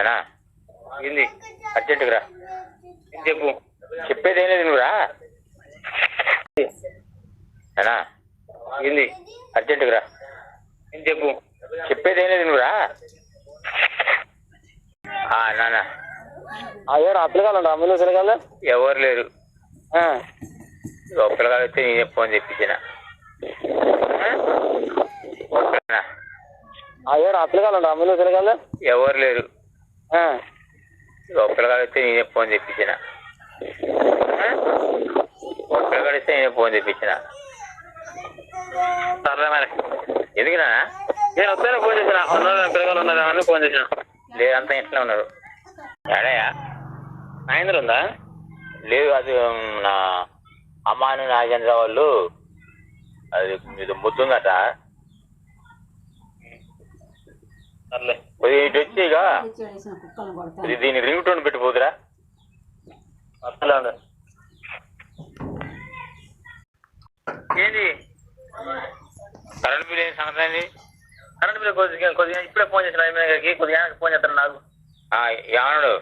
అనా ఏంది అర్జెంటుగా రా. చెప్పు, చెప్పేది ఏం లేదు, నువ్వు రా. అనా ఏంది అర్జెంటుగా రా. చెప్పు, చెప్పేది ఏం లేదు, నువ్వు రా. నాన్న ఎవరు ఆ పిల్లగాలు అమ్మ పిల్లగాలు ఎవరు లేరు. పిల్లగాలు వస్తే నేనే ఫోన్ చెప్పించిన. ఎవరు ఆ పిల్లగాలు అమ్మ పిల్లగాలు ఎవరు లేరు. పిల్లగాలు వస్తే నేనే ఫోన్ చెప్పించిన. పిల్లగాడు వస్తే నేనే ఫోన్ చెప్పించిన. సర్లే మరి. ఎందుకు నాన్న? నేను వస్తానే ఫోన్ చేసిన. పిల్లగాలు ఉన్నారా అని ఫోన్ చేసిన. లేదంతా ఇంట్లో ఉన్నారు. ఎడయా సాయంత్రం ఉందా? లేదు, అది నా అమ్మాను నాగేంద్ర వాళ్ళు అది ఇది ముద్దుందట. సర్లే కొద్దిగా ఇటు వచ్చి ఇక దీన్ని రింగ్ టోన్ పెట్టిపోతురా. అసలు ఏంది కరెంట్ బిల్ ఏం సంగతి అండి? కరెంట్ బిల్ కొద్దిగా ఇప్పుడే ఫోన్ చేసిన కొద్దిగా ఫోన్ చేస్తాను నాకు. ఏమన్నాడు?